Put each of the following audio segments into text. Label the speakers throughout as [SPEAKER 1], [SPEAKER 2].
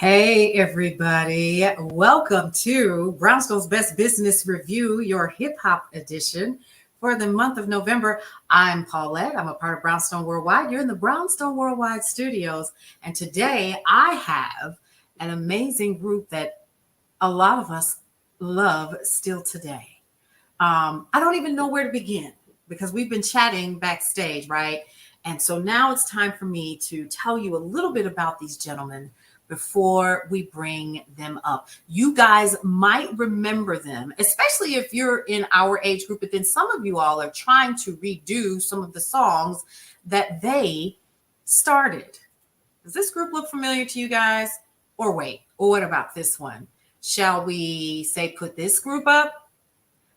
[SPEAKER 1] Hey, everybody. Welcome to Brownstone's Best Business Review, your hip hop edition for the month of November. I'm Paulette. I'm a part of Brownstone Worldwide. You're in the Brownstone Worldwide studios. And today I have an amazing group that a lot of us love still today. I don't even know where to begin because we've been chatting backstage, right? And so now it's time for me to tell you a little bit about these gentlemen before we bring them up. You guys might remember them, especially if you're in our age group, but then some of you all are trying to redo some of the songs that they started. Does this group look familiar to you guys? Or wait, or what about this one? Shall we say put this group up?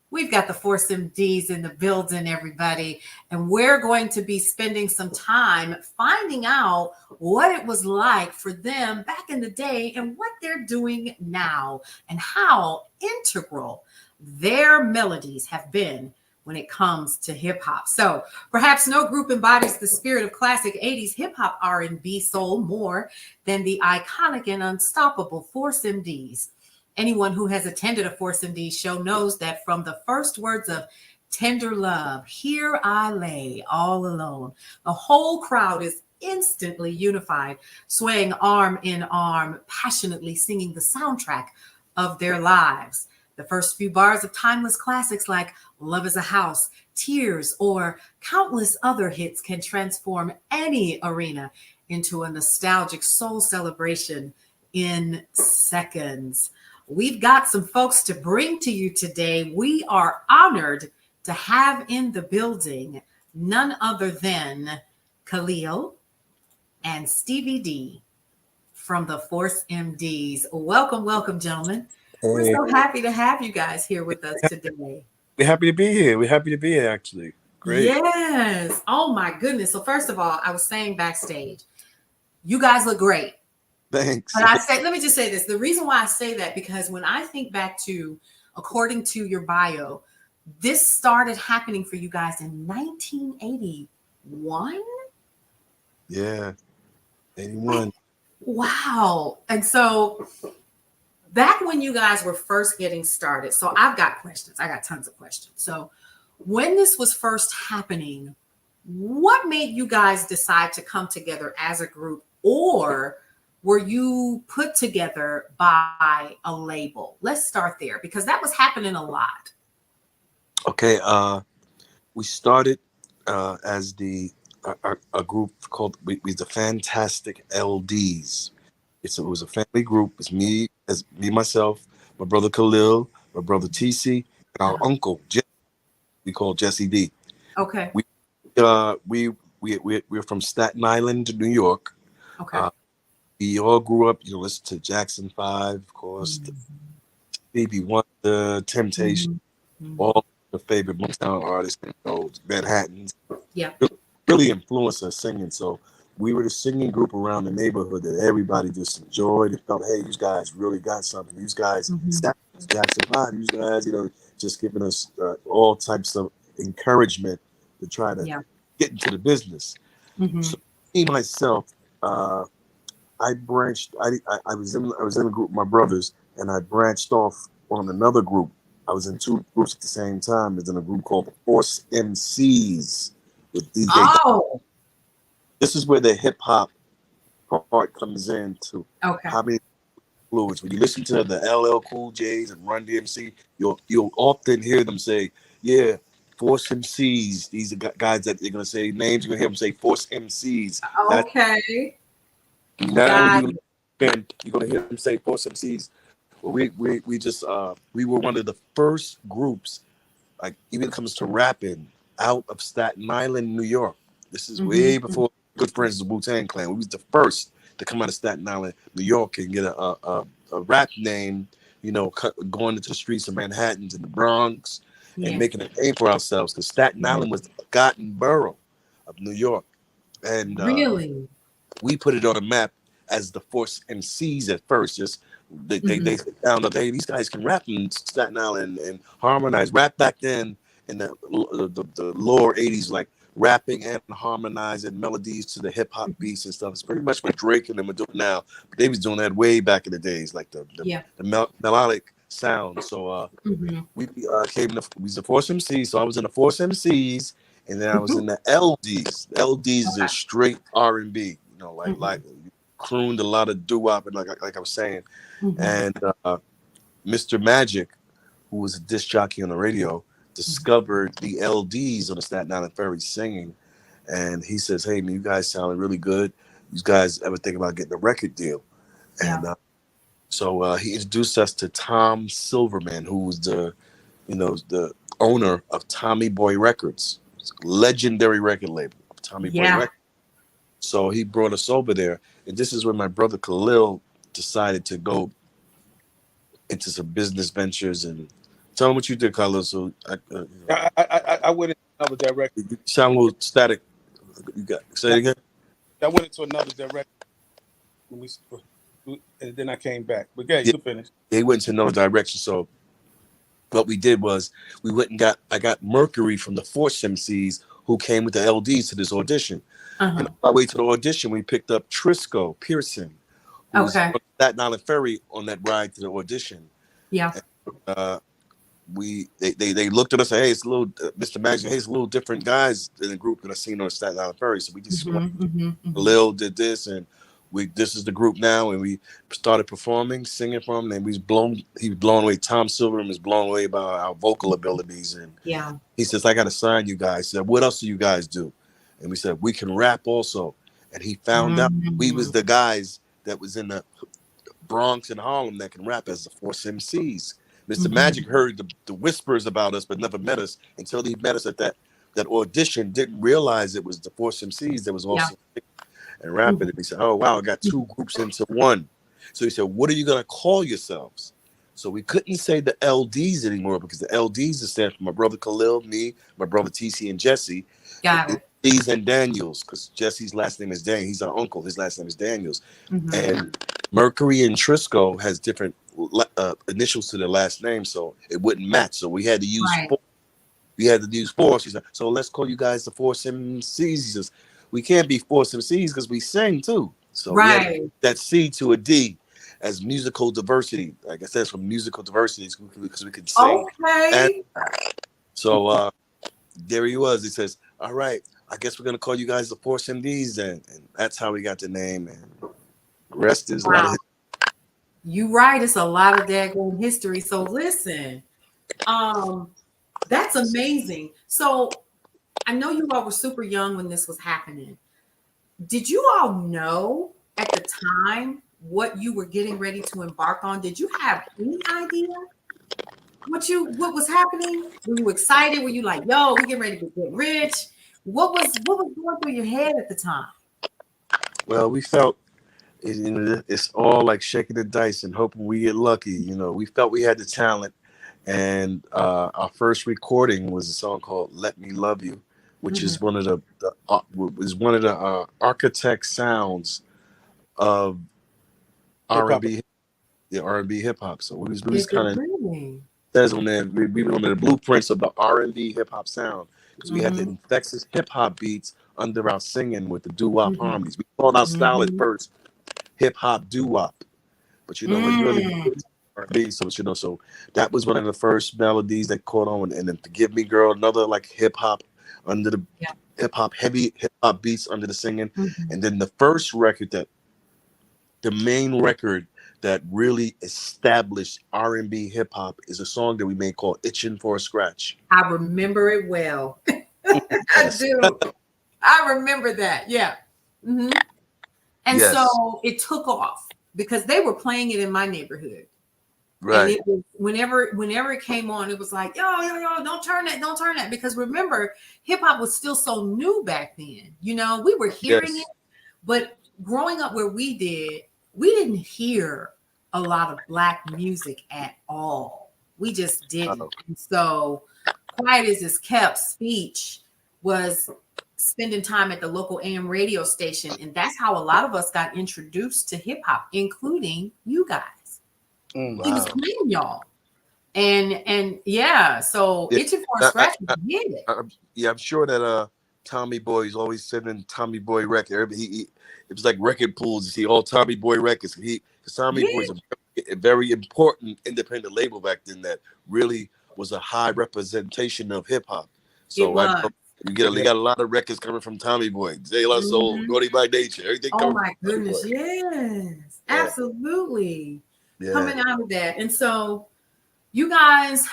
[SPEAKER 1] We've got the Force MDs in the building, everybody, and we're going to be spending some time finding out what it was like for them back in the day and what they're doing now and how integral their melodies have been when it comes to hip hop. So perhaps no group embodies the spirit of classic 80s hip hop, R&B, soul more than the iconic and unstoppable Force MDs. Anyone who has attended a Force MD show knows that from the first words of Tender Love, Here I Lay All Alone, the whole crowd is instantly unified, swaying arm in arm, passionately singing the soundtrack of their lives. The first few bars of timeless classics like Love is a House, Tears, or countless other hits can transform any arena into a nostalgic soul celebration in seconds. We've got some folks to bring to you today. We are honored to have in the building none other than Khalil and Stevie D from the Force MDs. Welcome, welcome, gentlemen. We're
[SPEAKER 2] Hey,
[SPEAKER 1] so happy to have you guys here with us today.
[SPEAKER 2] we're happy to be here. We're happy to be here, actually. Great.
[SPEAKER 1] Yes. Oh, my goodness. So, first of all, I was saying backstage, you guys look great.
[SPEAKER 2] Thanks.
[SPEAKER 1] But let me just say this. The reason why I say that, because when I think back to, according to your bio, this started happening for you guys in 1981.
[SPEAKER 2] Yeah, 81.
[SPEAKER 1] Wow. And so back when you guys were first getting started, so I've got questions. I got tons of questions. So when this was first happening, what made you guys decide to come together as a group, or were you put together by a label? Let's start there because that was happening a lot.
[SPEAKER 2] Okay, we started as a group called we the Fantastic LDs. It was a family group. It's me, myself, my brother Khalil, my brother TC, and our
[SPEAKER 1] Uh-huh.
[SPEAKER 2] uncle Jesse. We call Jesse D.
[SPEAKER 1] Okay.
[SPEAKER 2] We uh we we're from Staten Island, New York.
[SPEAKER 1] Okay.
[SPEAKER 2] Uh, we all grew up, listen to Jackson 5, of course,
[SPEAKER 1] Mhm.
[SPEAKER 2] Stevie Wonder, Temptation,
[SPEAKER 1] Mhm. Mhm.
[SPEAKER 2] all the favorite Motown artists, Manhattans,
[SPEAKER 1] Yeah.
[SPEAKER 2] really influenced us singing. So we were the singing group around the neighborhood that everybody just enjoyed and felt, hey, you guys really got something. These guys,
[SPEAKER 1] Mhm.
[SPEAKER 2] Jackson 5, you guys, just giving us all types of encouragement to try to
[SPEAKER 1] Yeah.
[SPEAKER 2] get into the business.
[SPEAKER 1] Mhm.
[SPEAKER 2] So me, myself, uh, I branched. I was in a group with my brothers, and I branched off on another group. I was in two groups at the same time. I was in a group called the Force MCs with DJ.
[SPEAKER 1] Oh,
[SPEAKER 2] This is where the hip hop part comes in to
[SPEAKER 1] okay.
[SPEAKER 2] how many fluids. When you listen to the LL Cool J's and Run DMC, you'll often hear them say, "Yeah, Force MCs." These are guys that they're gonna say names. You're gonna hear them say Force MCs. That's
[SPEAKER 1] Okay.
[SPEAKER 2] now
[SPEAKER 1] Got
[SPEAKER 2] you're
[SPEAKER 1] it.
[SPEAKER 2] gonna hear them say Force MCs. Well, we were one of the first groups, like even it comes to rapping, out of Staten Island, New York. This is way
[SPEAKER 1] Mhm.
[SPEAKER 2] before good friends of the Wu-Tang Clan. We was the first to come out of Staten Island, New York, and get a rap name. Going into the streets of Manhattan and the Bronx and
[SPEAKER 1] Yeah.
[SPEAKER 2] making a name for ourselves, because Staten
[SPEAKER 1] Yeah.
[SPEAKER 2] Island was the forgotten borough of New York, and
[SPEAKER 1] Really?
[SPEAKER 2] we put it on a map as the Force MCs at first. Just they
[SPEAKER 1] Mhm.
[SPEAKER 2] found out, hey, these guys can rap in Staten Island and harmonize. Rap back then in the lower '80s, like rapping and harmonizing melodies to the hip hop beats and stuff. It's pretty much what Drake and them are doing now. But they was doing that way back in the days, like the melodic sound. So we came to we was the Force MCs. So I was in the Force MCs, and then I was in the LDs. The LDs is straight R&B. You know, like crooned a lot of doo-wop, and like I was saying, and Mr. Magic, who was a disc jockey on the radio, discovered the LDs on the Staten Island Ferry singing, and he says, "Hey man, you guys sound really good. You guys ever think about getting a record deal?" And so he introduced us to Tom Silverman, who was the owner of Tommy Boy Records, legendary record label of Tommy Boy Records. So he brought us over there, and this is when my brother Khalil decided to go into some business ventures. And tell him what you did, Khalil. So
[SPEAKER 3] I went into another direction.
[SPEAKER 2] You sound a little static. You got say it again.
[SPEAKER 3] I went into another direction, and then I came back. But yeah, you can finish.
[SPEAKER 2] He went into another direction. So what we did was we went and I got Mercury from the Force MCs, who came with the LDs to this audition. And on our way to the audition, we picked up Trisco Pearson, who was on Staten Island Ferry on that ride to the audition.
[SPEAKER 1] Yeah.
[SPEAKER 2] And, they looked at us and said, "Hey, it's a little Mr. Magic. Hey, it's a little different guys in the group that I seen on Staten Island Ferry." So we just Lil did this, and this is the group now, and we started performing, singing for him, and he was blown away. Tom Silverman was blown away by our vocal abilities, and he says, "I got to sign you guys." He said, "What else do you guys do?" And we said, "We can rap also." And he found out we was the guys that was in the Bronx and Harlem that can rap as the Force MCs. Mr. Magic heard the whispers about us, but never met us until he met us at that audition. Didn't realize it was the Force MCs that was also and rapping. And he said, "Oh wow, I got two groups into one." So he said, "What are you gonna call yourselves?" So we couldn't say the LDs anymore, because the LDs is stand for my brother Khalil, me, my brother TC, and Jesse.
[SPEAKER 1] Got it.
[SPEAKER 2] D's and Daniels, because Jesse's last name is Dan. He's our uncle. His last name is Daniels. And Mercury and Trisco has different initials to their last name, so it wouldn't match. So we had to use Force. He said, "So let's call you guys the Force MCs." He says, "We can't be Force MCs because we sing too." So we had that C to a D as musical diversity. Like I said, it's from musical diversity because we could sing.
[SPEAKER 1] Okay.
[SPEAKER 2] So there he was. He says, "All right, I guess we're gonna call you guys the Force MDs then," and that's how we got the name. And the rest is
[SPEAKER 1] You right. It's a lot of daggone history. So listen, that's amazing. So I know you all were super young when this was happening. Did you all know at the time what you were getting ready to embark on? Did you have any idea what was happening? Were you excited? Were you like, "Yo, we getting ready to get rich"? What was going through your head at the time?
[SPEAKER 2] Well, we felt it's all like shaking the dice and hoping we get lucky. We felt we had the talent, and our first recording was a song called "Let Me Love You," which is one of the architect sounds of R&B, R&B hip hop. So we was kind of says on there, we were one of the blueprints of the R&B hip hop sound, because we had the Texas hip hop beats under our singing with the doo-wop harmonies. We called our style at first hip hop doo-wop, but it's really R&B. So so that was one of the first melodies that caught on. And then "Forgive Me Girl," another like hip hop under the hip hop, heavy hip hop beats under the singing. And then the first record the main record that really established R&B hip hop is a song that we made called "Itching for a Scratch."
[SPEAKER 1] I remember it well. I do. I remember that. Yeah. And so it took off because they were playing it in my neighborhood. Right. And it was whenever it came on, it was like, yo, don't turn that. Because remember, hip hop was still so new back then. We were hearing it, but growing up where we didn't hear a lot of Black music at all. We just didn't. And so quiet as it's kept speech was spending time at the local AM radio station. And that's how a lot of us got introduced to hip hop, including you guys. He was playing y'all. And so Itching for a Scratch, we did it.
[SPEAKER 2] I'm sure that Tommy Boy. He's always sending Tommy Boy record. It was like record pools. You see all Tommy Boy records. Because Tommy
[SPEAKER 1] Yeah,
[SPEAKER 2] Boy's a very important independent label back then that really was a high representation of hip hop.
[SPEAKER 1] it
[SPEAKER 2] So I
[SPEAKER 1] was.
[SPEAKER 2] know you got a lot of records coming from Tommy Boy, De La Soul,
[SPEAKER 1] Mhm.
[SPEAKER 2] Naughty by Nature, everything
[SPEAKER 1] Oh
[SPEAKER 2] coming
[SPEAKER 1] my
[SPEAKER 2] from Tommy
[SPEAKER 1] goodness,
[SPEAKER 2] Boy.
[SPEAKER 1] yes,
[SPEAKER 2] Yeah,
[SPEAKER 1] absolutely.
[SPEAKER 2] yeah,
[SPEAKER 1] Coming out of that. And so you guys,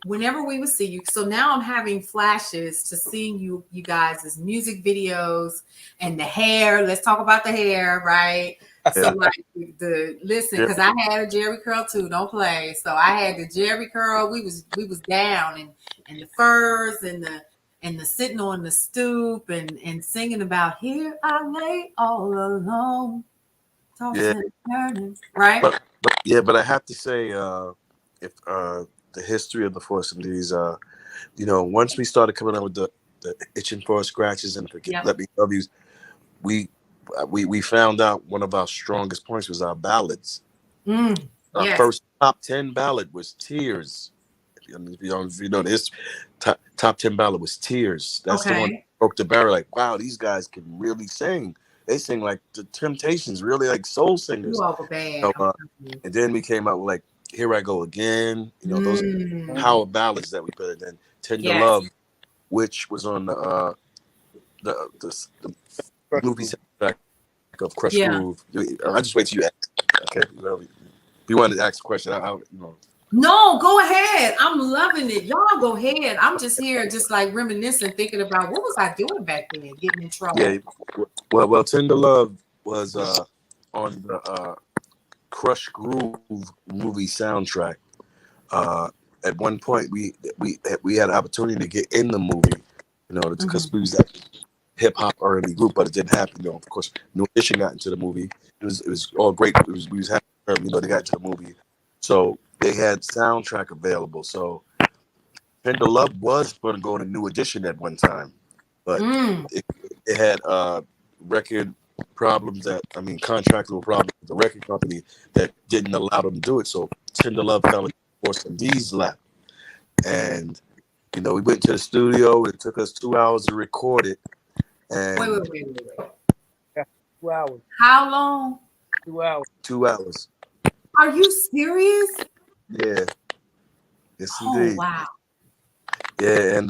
[SPEAKER 1] whenever we would see you, so now I'm having flashes to seeing you guys as music videos and the hair. Let's talk about the hair, right? So
[SPEAKER 2] yeah,
[SPEAKER 1] like the listen,
[SPEAKER 2] yeah,
[SPEAKER 1] because I had a Jerry curl too, don't play. So I had the Jerry curl. We was down and the furs and the sitting on the stoop and singing about here I lay all alone,
[SPEAKER 2] yeah.
[SPEAKER 1] tossing and turning, right?
[SPEAKER 2] But I have to say, if the history of the Force MDs, once we started coming out with the itching for scratches and forget
[SPEAKER 1] Yep.
[SPEAKER 2] let me love yous, we we found out one of our strongest points was our ballads. Our
[SPEAKER 1] Yes.
[SPEAKER 2] first top 10 ballad was Tears. If you know this, top 10 ballad was Tears. That's the one that
[SPEAKER 1] Okay.
[SPEAKER 2] broke the barrier. Like, wow, these guys can really sing. They sing like the Temptations, really like soul
[SPEAKER 1] You
[SPEAKER 2] singers.
[SPEAKER 1] all were bad.
[SPEAKER 2] So, and then we came out with like Here I Go Again. Those are
[SPEAKER 1] Mm,
[SPEAKER 2] power ballads that we put in. Then Tender
[SPEAKER 1] yes.
[SPEAKER 2] Love, which was on the
[SPEAKER 3] Crush
[SPEAKER 2] movie
[SPEAKER 3] Groove.
[SPEAKER 2] soundtrack of Crush
[SPEAKER 1] Yeah.
[SPEAKER 2] Groove. I just wait till you ask. Okay, if you wanted to ask a question,
[SPEAKER 1] No, go ahead. I'm loving it. Y'all go ahead. I'm just here, just like reminiscing, thinking about what was I doing back then, getting in
[SPEAKER 2] yeah.
[SPEAKER 1] trouble.
[SPEAKER 2] Well, Tender Love was on the Crush Groove movie soundtrack. Uh, at one point, we had an opportunity to get in the movie, because
[SPEAKER 1] Mhm.
[SPEAKER 2] we was a hip hop R&B group, but it didn't happen. Of course, New Edition got into the movie. It was all great. We was happy. They got into the movie, so they had soundtrack available. So Tender Love was going to go to New Edition at one time, but
[SPEAKER 1] Mm.
[SPEAKER 2] it had record problems contractual problems with the record company that didn't allow them to do it. So Tender Love fell into Force MD's lap. And, we went to the studio. It took us 2 hours to record it.
[SPEAKER 1] Wait,
[SPEAKER 2] And
[SPEAKER 1] wait, wait, wait, wait.
[SPEAKER 3] Yeah, 2 hours.
[SPEAKER 1] How long?
[SPEAKER 3] 2 hours.
[SPEAKER 2] 2 hours.
[SPEAKER 1] Are you serious?
[SPEAKER 2] Yeah. Yes,
[SPEAKER 1] Oh
[SPEAKER 2] indeed.
[SPEAKER 1] wow.
[SPEAKER 2] Yeah. And,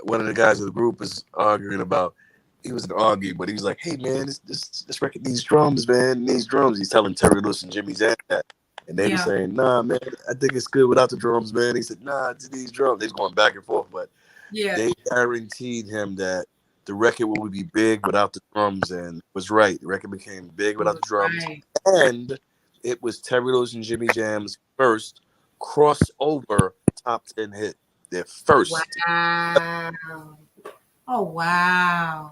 [SPEAKER 2] one of the guys of the group is arguing about, he was an argue, but he was like, hey, man, this record needs drums, man. It needs drums. He's telling Terry Lewis and Jimmy Zan that. And they were
[SPEAKER 1] Yeah.
[SPEAKER 2] saying, nah, man, I think it's good without the drums, man. He said, nah, it needs drums. They was going back and forth, but
[SPEAKER 1] Yeah.
[SPEAKER 2] they guaranteed him that the record would be big without the drums, and it was right. The record became big
[SPEAKER 1] It
[SPEAKER 2] without
[SPEAKER 1] was
[SPEAKER 2] the drums.
[SPEAKER 1] right.
[SPEAKER 2] And it was Terry Lewis and Jimmy Jam's first crossover top 10 hit. Their first.
[SPEAKER 1] Wow. Oh wow.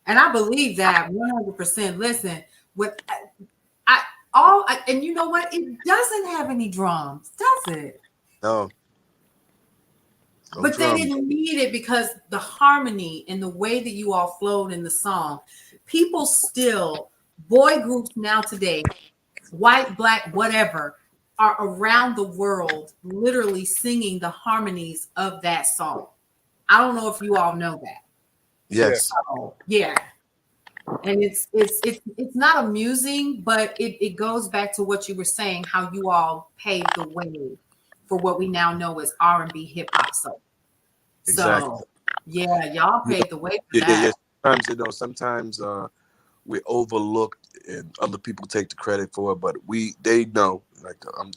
[SPEAKER 1] And I believe that 100%. Listen, what I and you know what? It doesn't have any drums, does it?
[SPEAKER 2] No
[SPEAKER 1] But they
[SPEAKER 2] drums.
[SPEAKER 1] didn't need it because the harmony and the way that you all flowed in the song, people still, boy groups now today, white, black, whatever, are around the world literally singing the harmonies of that song. I don't know if you all know that.
[SPEAKER 3] Yeah.
[SPEAKER 2] Yes.
[SPEAKER 1] So, yeah. And it's not amusing, but it goes back to what you were saying, how you all paved the way for what we now know as R&B hip hop soul.
[SPEAKER 2] Exactly.
[SPEAKER 1] So yeah, y'all
[SPEAKER 2] Yeah,
[SPEAKER 1] paved the way for
[SPEAKER 2] yeah, yeah.
[SPEAKER 1] that.
[SPEAKER 2] Sometimes we're overlooked and other people take the credit for it, but they know. Like I'm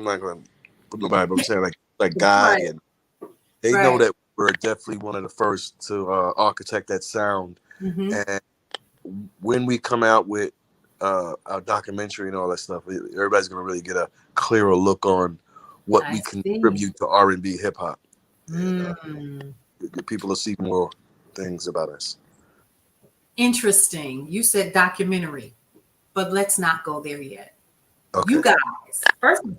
[SPEAKER 2] not going to put nobody, but I'm saying like Guy,
[SPEAKER 1] Right,
[SPEAKER 2] and they know
[SPEAKER 1] right.
[SPEAKER 2] that we're definitely one of the first to architect that sound.
[SPEAKER 1] Mm-hmm.
[SPEAKER 2] And when we come out with our documentary and all that stuff, everybody's going to really get a clearer look on what
[SPEAKER 1] I
[SPEAKER 2] we
[SPEAKER 1] see.
[SPEAKER 2] contribute to R&B hip hop.
[SPEAKER 1] Mm.
[SPEAKER 2] People will see more things about us.
[SPEAKER 1] Interesting. You said documentary, but let's not go there yet.
[SPEAKER 2] Okay.
[SPEAKER 1] You guys, first of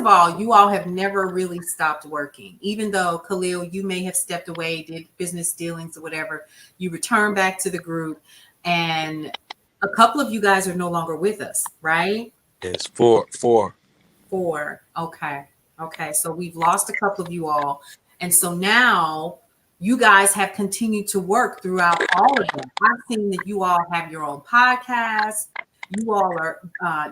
[SPEAKER 1] all, you all have never really stopped working. Even though Khalil, you may have stepped away, did business dealings or whatever, you return back to the group, and a couple of you guys are no longer with us, right?
[SPEAKER 2] It's four.
[SPEAKER 1] Four. Okay. Okay. So we've lost a couple of you all. And so now you guys have continued to work throughout all of them. I've seen that you all have your own podcast. You all are,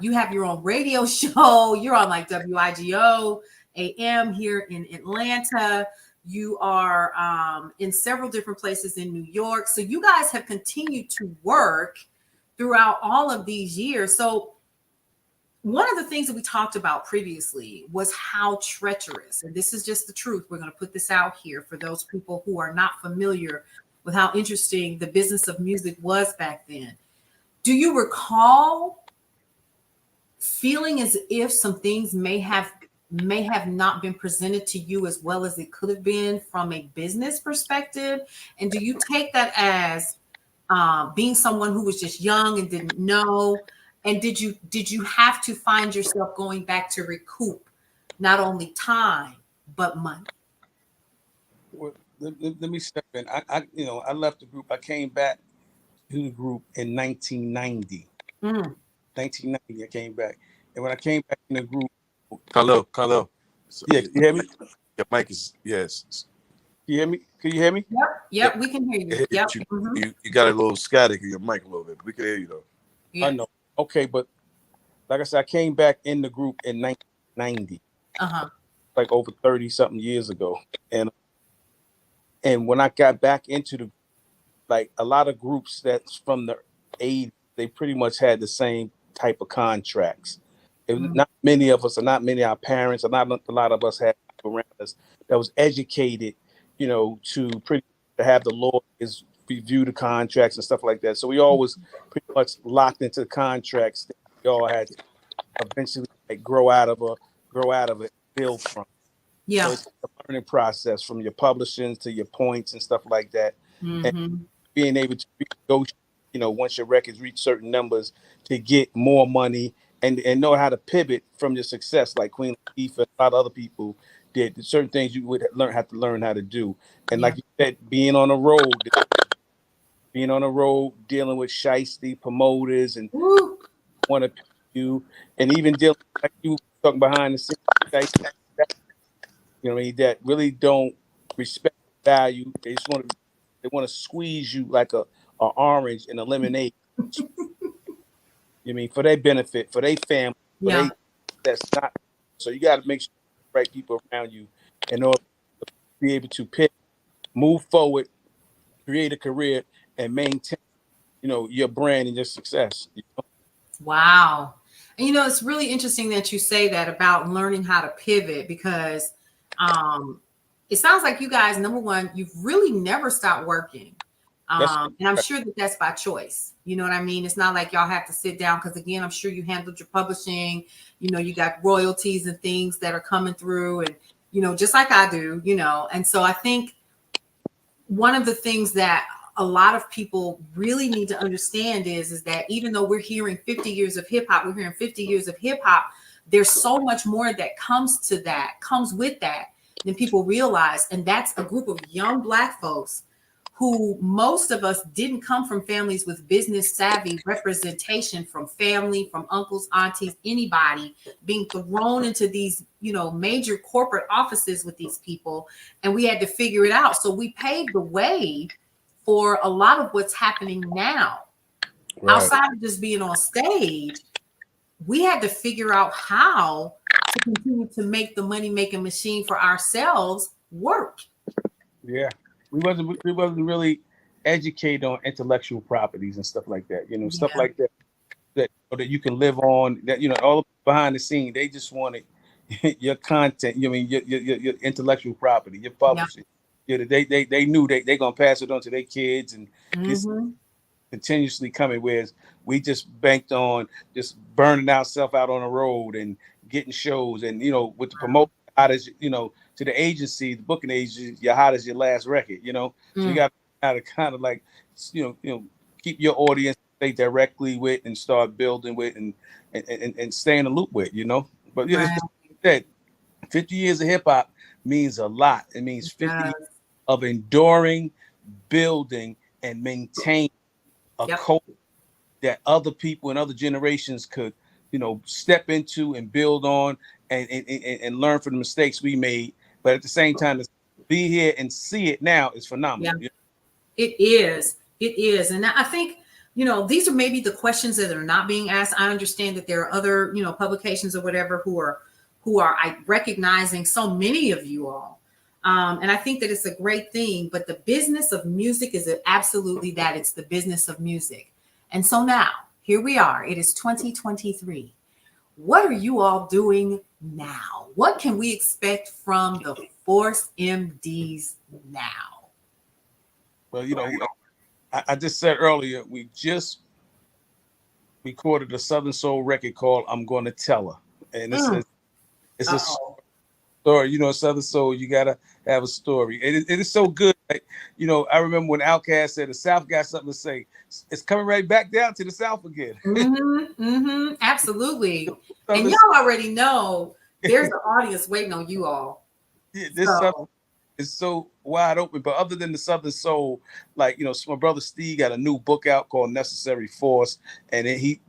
[SPEAKER 1] you have your own radio show. You're on like WIGO AM here in Atlanta. You are in several different places in New York. So you guys have continued to work throughout all of these years. So one of the things that we talked about previously was how treacherous, and this is just the truth. We're going to put this out here for those people who are not familiar with how interesting the business of music was back then. Do you recall feeling as if some things may have not been presented to you as well as it could have been from a business perspective? And do you take that as being someone who was just young and didn't know? And did you have to find yourself going back to recoup not only time but money?
[SPEAKER 3] Well, let me step in. I left the group. I came back to the group in 1990. 1990, I came back, and when I came back in the group,
[SPEAKER 2] Carlo.
[SPEAKER 3] Yeah, you hear me?
[SPEAKER 2] Your mic is yes.
[SPEAKER 3] You hear me? Can you hear me?
[SPEAKER 1] Yep, we can hear you. Yep.
[SPEAKER 2] You got a little static in your mic a little bit. We can hear you though.
[SPEAKER 1] Yeah.
[SPEAKER 3] I know. Okay, but like I said, I came back in the group in 1990, like over 30 something years ago, and when I got back into the, like a lot of groups that's from the 80s, they pretty much had the same type of contracts. It was not many of us, or not many of our parents, or not a lot of us had people around us that was educated, to have the lawyers review the contracts and stuff like that. So we always pretty much locked into the contracts that we all had to eventually grow out of it, build from.
[SPEAKER 1] Yeah.
[SPEAKER 3] So it's a learning process from your publishing to your points and stuff like that. And being able to negotiate, once your records reach certain numbers, to get more money and know how to pivot from your success, like Queen Latifah and a lot of other people did. Certain things you would have to learn how to do. And like you said, being on the road, dealing with shiesty promoters and want to pay you, and even dealing like you talking behind the scenes, shiesty, that really don't respect value. They want to squeeze you like a orange in a lemonade. For their benefit, for their family, that's not. So you got to make sure the right people around you in order to be able to pick, move forward, create a career, and maintain, your brand and your success.
[SPEAKER 1] Wow. And it's really interesting that you say that about learning how to pivot, because it sounds like you guys, number one, you've really never stopped working. And I'm sure that that's by choice. You know what I mean? It's not like y'all have to sit down, because again, I'm sure you handled your publishing, you got royalties and things that are coming through, and, just like I do, and so I think one of the things that a lot of people really need to understand is that even though we're hearing 50 years of hip hop, there's so much more that comes with that than people realize. And that's a group of young Black folks who, most of us, didn't come from families with business savvy representation, from family, from uncles, aunties, anybody, being thrown into these, major corporate offices with these people. And we had to figure it out. So we paved the way for a lot of what's happening now. Right. Outside of just being on stage, we had to figure out how to continue to make the money-making machine for ourselves work.
[SPEAKER 3] Yeah. We wasn't really educated on intellectual properties and stuff like that, stuff like that you can live on, that, all behind the scene. They just wanted your content, your intellectual property, your publishing. They knew they gonna pass it on to their kids, and this continuously coming, whereas we just banked on just burning ourselves out on the road and getting shows, and with the promote, hot as to the agency, the booking agency, you're hot as your last record, so you got to kind of like keep your audience they directly with and start building with and stay in the loop with, but that 50 years of hip hop means a lot. It means 50 years of enduring, building, and maintaining a culture that other people and other generations could, step into and build on and learn from the mistakes we made. But at the same time, be here and see it now is phenomenal.
[SPEAKER 1] Yeah. It is. It is. And I think, these are maybe the questions that are not being asked. I understand that there are other, publications or whatever who are recognizing so many of you all. And I think that it's a great thing, but the business of music is absolutely that. It's the business of music. And so now here we are. It is 2023. What are you all doing now? What can we expect from the Force MDs now?
[SPEAKER 3] Well, I just said earlier, we just recorded a Southern Soul record called "I'm Gonna Tell Her," and it's a story. Southern Soul, you gotta have a story. It is so good. Like, I remember when Outkast said the South got something to say. It's coming right back down to the South again.
[SPEAKER 1] Absolutely. And y'all already know there's an audience waiting on you all.
[SPEAKER 3] Yeah, this Southern is so wide open. But other than the Southern Soul, like, my brother Steve got a new book out called Necessary Force, and he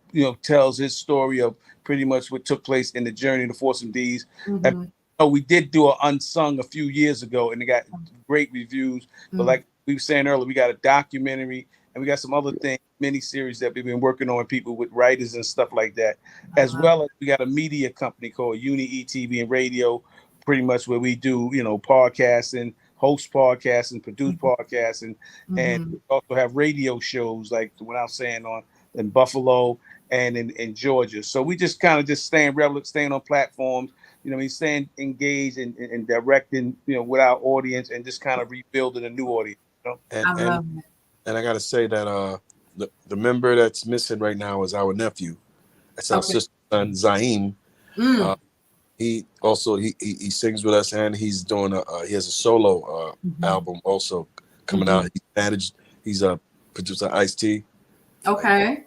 [SPEAKER 3] tells his story of pretty much what took place in the journey of the Force MDs. And, we did do an Unsung a few years ago, and it got great reviews. But like we were saying earlier, we got a documentary, and we got some other things, mini-series that we've been working on, people with writers and stuff like that. As well as we got a media company called Uni TV and Radio, pretty much where we do, podcasting, host podcasting, produce podcasting, and we also have radio shows like the one I was saying in Buffalo and in Georgia. So we just kind of just staying relevant, staying on platforms, staying engaged and directing, with our audience, and just kind of rebuilding a new audience.
[SPEAKER 2] And I got to say that the member that's missing right now is our nephew. That's our sister's son, Zaim. He also he sings with us, and he's doing he has a solo album also coming out. He's a producer, Ice-T.
[SPEAKER 1] Okay.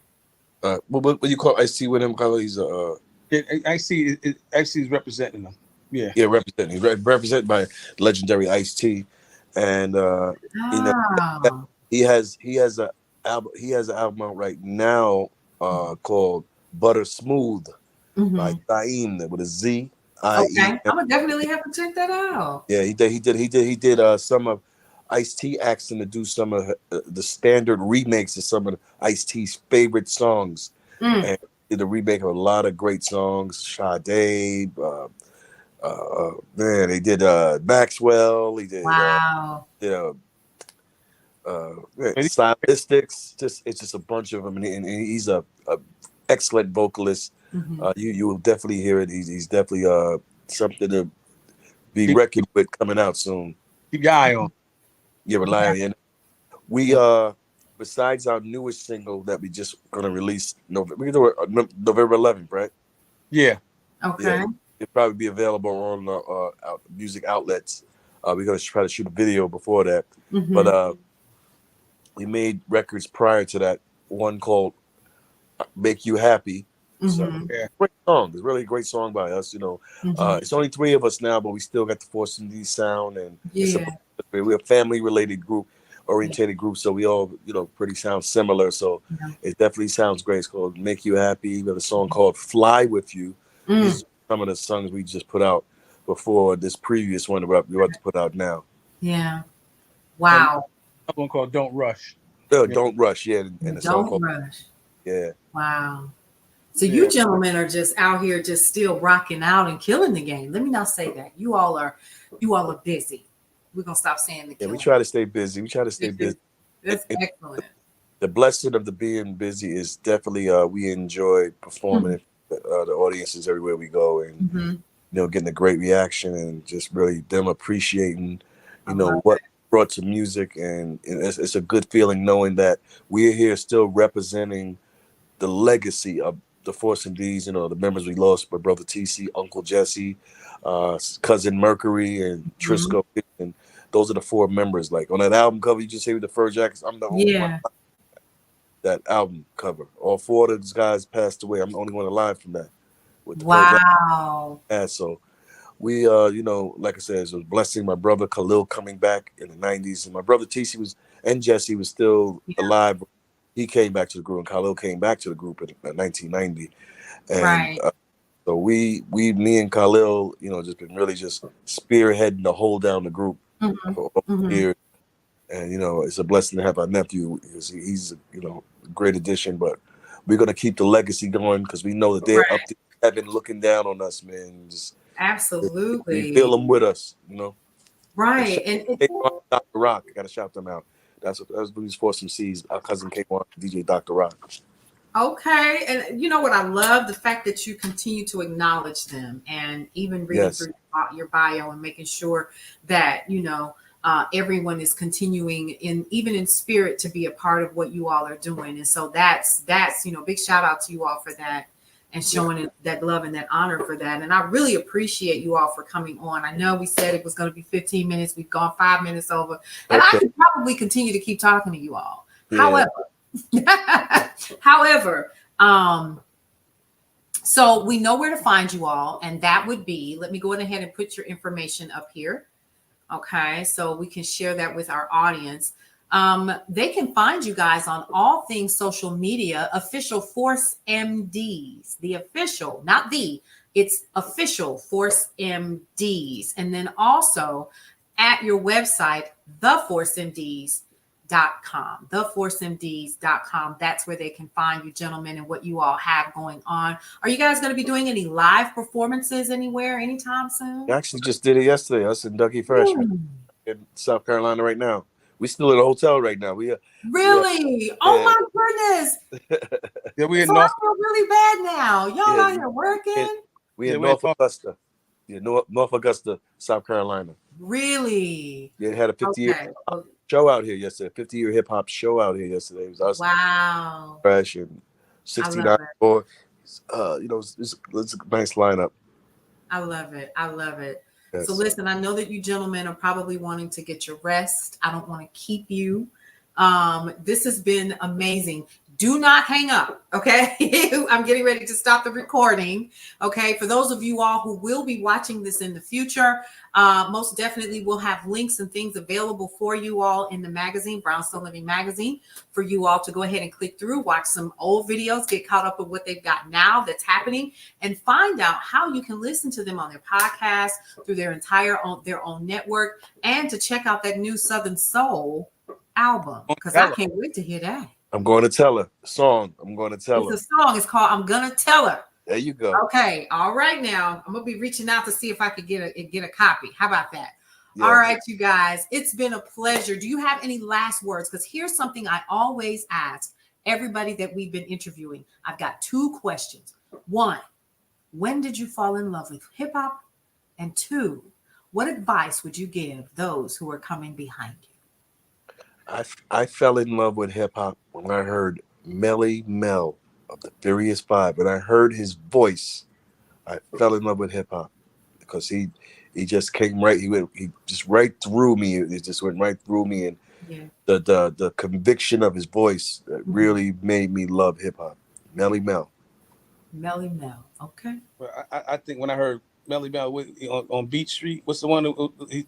[SPEAKER 2] What do you call Ice-T with him? He's
[SPEAKER 3] Ice-T is representing them. Yeah,
[SPEAKER 2] representing. He's represented by legendary Ice-T, and he has an album out right now called Butter Smooth by Zaim with a Z.
[SPEAKER 1] Okay, I'm gonna definitely have to check that out.
[SPEAKER 2] Yeah, he did some of Ice-T asking to do some of the standard remakes of some of Ice-T's favorite songs, and did a remake of a lot of great songs. Sade, man, they did Maxwell. He did Stylistics. It's just a bunch of them, and he's a excellent vocalist. You will definitely hear it. He's definitely something to be reckoned with coming out soon.
[SPEAKER 3] Keep your eye on.
[SPEAKER 2] Yeah, rely on it. We besides our newest single that we just gonna release November 11th, right?
[SPEAKER 3] Yeah.
[SPEAKER 1] Okay.
[SPEAKER 2] Yeah, it'll probably be available on music outlets. We're gonna try to shoot a video before that, but we made records prior to that. One called "Make You Happy." So, great song. It's really a great song by us. It's only 3 of us now, but we still got the Force MD sound, and we're a family-related group, orientated group, so we all pretty sound similar. So it definitely sounds great. It's called "Make You Happy." We have a song called "Fly With You." These are some of the songs we just put out before this previous one we're about to put out now.
[SPEAKER 1] Yeah. Wow.
[SPEAKER 3] Another one called "Don't Rush."
[SPEAKER 2] Don't rush. Yeah, and a song called
[SPEAKER 1] Rush.
[SPEAKER 2] Yeah.
[SPEAKER 1] Wow. So you gentlemen are just out here just still rocking out and killing the game. Let me not say that. You all are busy. We're gonna stop saying the
[SPEAKER 2] we try to stay busy.
[SPEAKER 1] That's excellent.
[SPEAKER 2] The blessing of the being busy is definitely we enjoy performing the audiences everywhere we go, and getting a great reaction, and just really them appreciating what brought to music, and it's a good feeling knowing that we're here still representing the legacy of the Force MDs, the members we lost, my brother TC, Uncle Jesse, cousin Mercury, and Trisco, and those are the 4 members. Like on that album cover, you just say with the fur jackets, I'm the only one. That album cover, all 4 of those guys passed away. I'm the only one alive from that. With the
[SPEAKER 1] wow.
[SPEAKER 2] So we, like I said, it was a blessing. My brother Khalil coming back in the 90s, and my brother TC and Jesse was still alive. He came back to the group, and Khalil came back to the group in 1990. And so me and Khalil, just been really just spearheading the whole down the group. for all the years. And it's a blessing to have our nephew. He's a great addition. But we're gonna keep the legacy going because we know that they're up there heaven looking down on us, man.
[SPEAKER 1] Absolutely.
[SPEAKER 2] We feel them with us,
[SPEAKER 1] Right.
[SPEAKER 2] And Dr. Rock, I gotta shout them out. That's what these for some C's. Our cousin came on, DJ Dr. Rock.
[SPEAKER 1] Okay. And you know what I love? The fact that you continue to acknowledge them, and even reading through your bio and making sure that, everyone is continuing even in spirit to be a part of what you all are doing. And so that's, big shout out to you all for that and showing that love and that honor for that. And I really appreciate you all for coming on. I know we said it was going to be 15 minutes. We've gone 5 minutes over, and I could probably continue to keep talking to you all. Yeah. However, so we know where to find you all, and that would be, let me go ahead and put your information up here. Okay, so we can share that with our audience. They can find you guys on all things social media, official Force MDs, the official, not it's official Force MDs. And then also at your website, theforcemds.com, That's where they can find you, gentlemen, and what you all have going on. Are you guys going to be doing any live performances anywhere anytime soon?
[SPEAKER 2] I actually just did it yesterday. Us and Dougie Freshman in South Carolina right now. We still in a hotel right now.
[SPEAKER 1] Really? Oh my goodness!
[SPEAKER 3] We in
[SPEAKER 1] so I feel really bad now. Y'all out here working?
[SPEAKER 2] We in North Augusta. Yeah, North Augusta, South Carolina.
[SPEAKER 1] Really?
[SPEAKER 2] Yeah, it had a 50-year show out here yesterday. 50-year hip hop show out here yesterday. It was us.
[SPEAKER 1] Wow.
[SPEAKER 2] Fresh and 69 boy. It's a nice lineup.
[SPEAKER 1] I love it. I love it.
[SPEAKER 2] Yes.
[SPEAKER 1] So listen, I know that you gentlemen are probably wanting to get your rest. I don't want to keep you. This has been amazing. Do not hang up, okay? I'm getting ready to stop the recording, okay? For those of you all who will be watching this in the future, most definitely we'll have links and things available for you all in the magazine, Brownstone Living Magazine, for you all to go ahead and click through, watch some old videos, get caught up with what they've got now that's happening, and find out how you can listen to them on their podcast, through their own network, and to check out that new Southern Soul album, because I can't wait to hear that.
[SPEAKER 2] I'm going to tell her. Song. I'm going to tell her.
[SPEAKER 1] It's a song. It's called I'm Gonna Tell Her.
[SPEAKER 2] There you go.
[SPEAKER 1] Okay. All right. Now I'm going to be reaching out to see if I could get a copy. How about that? Yeah. All right, you guys. It's been a pleasure. Do you have any last words? Because here's something I always ask everybody that we've been interviewing. I've got 2 questions. 1, when did you fall in love with hip hop? And 2, what advice would you give those who are coming behind you?
[SPEAKER 2] I fell in love with hip hop when I heard Melly Mel of the Furious 5. When I heard his voice, I fell in love with hip hop because he just came right. He just right through me. It just went right through me, and the conviction of his voice really made me love hip hop. Melly Mel.
[SPEAKER 1] Melly Mel. Okay.
[SPEAKER 3] Well, I think when I heard Melly Mel on Beat Street, what's the one the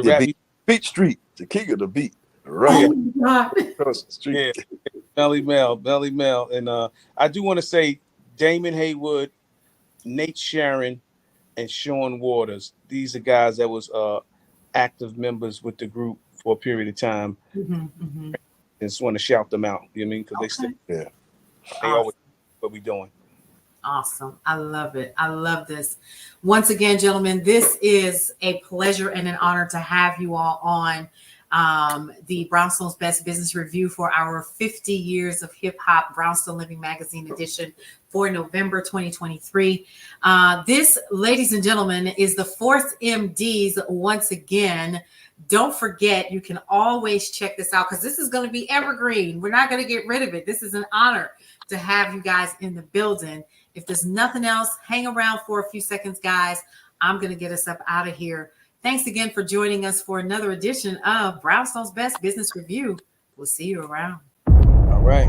[SPEAKER 3] rap?
[SPEAKER 2] Beat Street, the king of the beat. Right.
[SPEAKER 1] Across
[SPEAKER 2] the street.
[SPEAKER 3] Yeah. Melly Mel. And I do want to say Damon Haywood, Nate Sharon, and Sean Waters. These are guys that was active members with the group for a period of time. And just want to shout them out. You know what I mean? Because they always what we doing.
[SPEAKER 1] Awesome. I love it. I love this. Once again, gentlemen, this is a pleasure and an honor to have you all on the Brownstone's Best Business Review for our 50 years of hip hop Brownstone Living Magazine edition for November 2023. This, ladies and gentlemen, is the Force MDs once again. Don't forget, you can always check this out because this is going to be evergreen. We're not going to get rid of it. This is an honor to have you guys in the building. If there's nothing else, hang around for a few seconds, guys. I'm going to get us up out of here. Thanks again for joining us for another edition of Brownstone's Best Business Review. We'll see you around.
[SPEAKER 3] All right.